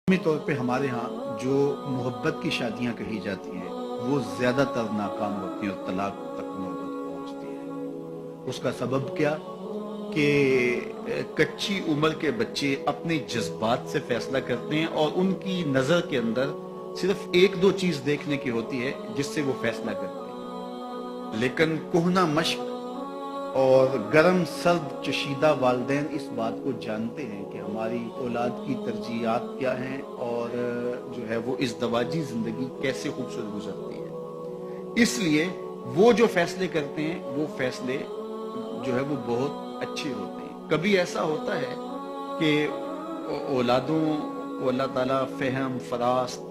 عمومی طور پہ ہمارے ہاں جو محبت کی شادیاں کہی جاتی ہیں وہ زیادہ تر ناکام ہوتی ہیں اور طلاق تک نوبت پہنچتی ہے۔ اس کا سبب کیا کہ کچی عمر کے بچے اپنے جذبات سے فیصلہ کرتے ہیں اور ان کی نظر کے اندر صرف ایک دو چیز دیکھنے کی ہوتی ہے جس سے وہ فیصلہ کرتے ہیں، لیکن کہنہ مشق اور گرم سرد چشیدہ والدین اس بات کو جانتے ہیں کہ ہماری اولاد کی ترجیحات کیا ہیں اور جو ہے وہ ازدواجی زندگی کیسے خوبصورت گزرتی ہے۔ اس لیے وہ جو فیصلے کرتے ہیں وہ فیصلے جو ہے وہ بہت اچھے ہوتے ہیں۔ کبھی ایسا ہوتا ہے کہ اولادوں کو اللہ تعالیٰ فہم، فراست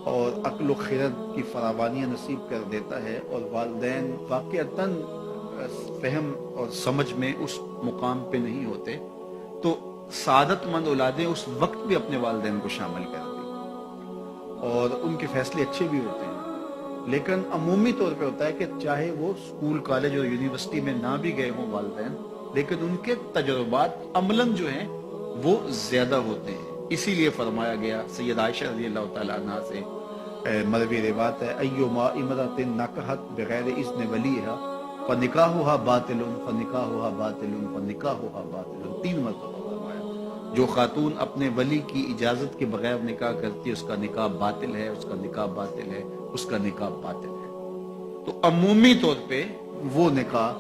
اور عقل و خرد کی فراوانیاں نصیب کر دیتا ہے اور والدین واقعتاً فہم اور سمجھ میں اس مقام پہ نہیں ہوتے، تو سعادت مند اولادیں اس وقت بھی اپنے والدین کو شامل کر دیں اور ان کے فیصلے اچھے بھی ہوتے ہیں۔ لیکن عمومی طور پہ ہوتا ہے کہ چاہے وہ اسکول، کالج اور یونیورسٹی میں نہ بھی گئے ہوں والدین، لیکن ان کے تجربات عملاً جو ہیں وہ زیادہ ہوتے ہیں۔ اسی لیے فرمایا گیا سید عائشہ رضی اللہ تعالیٰ عنہ سے مروی روایت ہے، ایما امرأۃ نکحت بغیر اذن ولیہا فنکاحها باطل فنکاحها باطل فنکاحها باطل، 3 مرتبہ فرمایا۔ جو خاتون اپنے ولی کی اجازت کے بغیر نکاح کرتی ہے اس کا نکاح باطل ہے، اس کا نکاح باطل ہے، اس کا نکاح باطل ہے۔ تو عمومی طور پہ وہ نکاح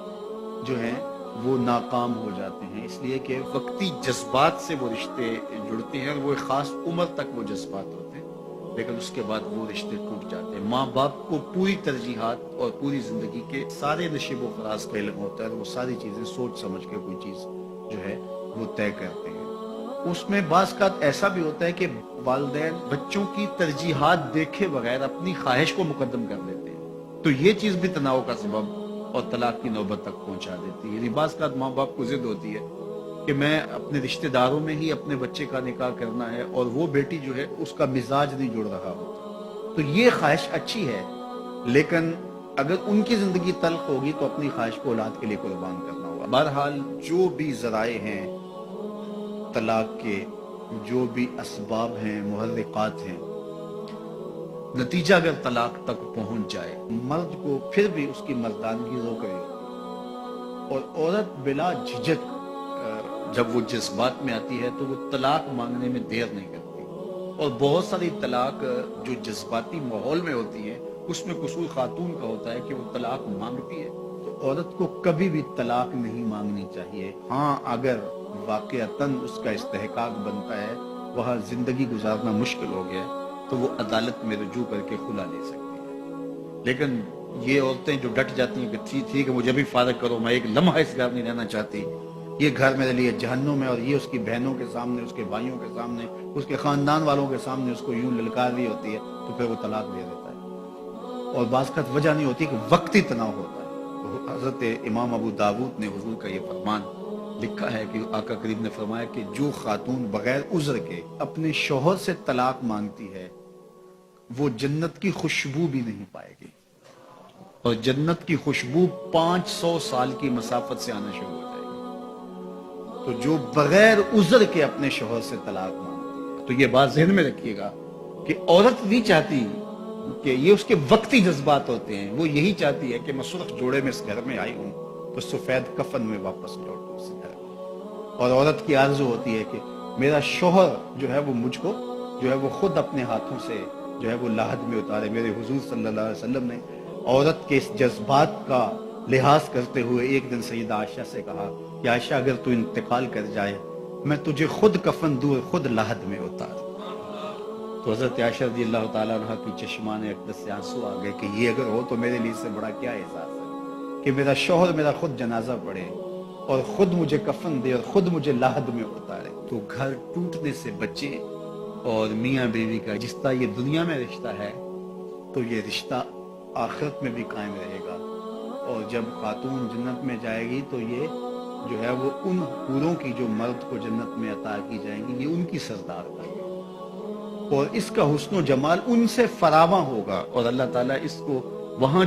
جو ہیں وہ ناکام ہو جاتے ہیں، اس لیے کہ وقتی جذبات سے وہ رشتے جڑتے ہیں اور وہ ایک خاص عمر تک وہ جذبات ہوتے ہیں، لیکن اس کے بعد وہ رشتے ٹوٹ جاتے ہیں۔ ماں باپ کو پوری ترجیحات اور پوری زندگی کے سارے نشیب و فراز کا علم ہوتا ہے اور وہ ساری چیزیں سوچ سمجھ کے کوئی چیز جو ہے وہ طے کرتے ہیں۔ اس میں بعض کا ایسا بھی ہوتا ہے کہ والدین بچوں کی ترجیحات دیکھے بغیر اپنی خواہش کو مقدم کر دیتے ہیں، تو یہ چیز بھی تناؤ کا سبب اور طلاق کی نوبت تک پہنچا دیتی ہے۔ یعنی بعض کا ماں باپ کو ضد ہوتی ہے کہ میں اپنے رشتہ داروں میں ہی اپنے بچے کا نکاح کرنا ہے اور وہ بیٹی جو ہے اس کا مزاج نہیں جڑ رہا ہوتا، تو یہ خواہش اچھی ہے، لیکن اگر ان کی زندگی تلخ ہوگی تو اپنی خواہش کو اولاد کے لیے قربان کرنا ہوگا۔ بہرحال جو بھی ذرائع ہیں طلاق کے، جو بھی اسباب ہیں، محرکات ہیں، نتیجہ اگر طلاق تک پہنچ جائے، مرد کو پھر بھی اس کی مردانگی روک رہی ہوتی اور عورت بلا جھجک جب وہ جذبات میں آتی ہے تو وہ طلاق مانگنے میں دیر نہیں کرتی، اور بہت ساری طلاق جو جذباتی ماحول میں ہوتی ہے اس میں قصور خاتون کا ہوتا ہے کہ وہ طلاق مانگتی ہے۔ تو عورت کو کبھی بھی طلاق نہیں مانگنی چاہیے، ہاں اگر واقعتاً اس کا استحقاق بنتا ہے، وہاں زندگی گزارنا مشکل ہو گیا ہے، تو وہ عدالت میں رجوع کر کے خلا لے سکتی ہے۔ لیکن یہ عورتیں جو ڈٹ جاتی ہیں کہ ٹھیک ہے مجھے بھی فارغ کرو، میں ایک لمحہ اس گھر نہیں رہنا چاہتی، یہ گھر میرے لیے جہنم ہے، اور یہ اس کی بہنوں کے سامنے، اس کے بھائیوں کے سامنے، اس کے خاندان والوں کے سامنے اس کو یوں للکار رہی ہوتی ہے، تو پھر وہ طلاق دے دیتا ہے۔ اور بعض کا وجہ نہیں ہوتی کہ وقتی تناؤ ہوتا ہے۔ تو حضرت امام ابو داود نے حضور کا یہ فرمان لکھا ہے کہ آقا کریم نے فرمایا کہ جو خاتون بغیر عذر کے اپنے شوہر سے طلاق مانگتی ہے وہ جنت کی خوشبو بھی نہیں پائے گی، اور جنت کی خوشبو 500 سال کی مسافت سے آنا شروع ہو جائے گی۔ تو جو بغیر عذر کے اپنے شوہر سے طلاق مانگتی ہے، تو یہ بات ذہن میں رکھیے گا کہ عورت نہیں چاہتی کہ یہ اس کے وقتی جذبات ہوتے ہیں، وہ یہی چاہتی ہے کہ میں سرخ جوڑے میں اس گھر میں آئی ہوں تو سفید کفن میں واپس لوٹوں اس گھر میں۔ اور عورت کی آرزو ہوتی ہے کہ میرا شوہر جو ہے وہ مجھ کو جو ہے وہ خود اپنے ہاتھوں سے جو ہے وہ لاحد میں اتارے۔ میرے حضور صلی اللہ علیہ وسلم نے عورت کے اس جذبات کا لحاظ کرتے ہوئے ایک دن سیدہ عائشہ سے کہا کہ عائشہ اگر تو انتقال کر جائے میں تجھے خود کفن دوں، خود لاحد میں اتار۔ تو حضرت عائشہ رضی اللہ تعالیٰ عنہ کی چشمان اقدس سے آنسو آ گئے کہ یہ اگر ہو تو میرے لیے سے بڑا کیا احساس ہے کہ میرا شوہر میرا خود جنازہ پڑھے اور خود مجھے کفن دے اور خود مجھے لاحد میں اتارے۔ تو گھر ٹوٹنے سے بچے، اور میاں بیوی کا جس طرح یہ دنیا میں رشتہ ہے تو یہ رشتہ آخرت میں بھی قائم رہے گا، اور جب خاتون جنت میں جائے گی تو یہ جو ہے وہ ان حوروں کی جو مرد کو جنت میں عطا کی جائیں گی، یہ ان کی سردار ہوگی، اور اس کا حسن و جمال ان سے فراواں ہوگا، اور اللہ تعالیٰ اس کو وہاں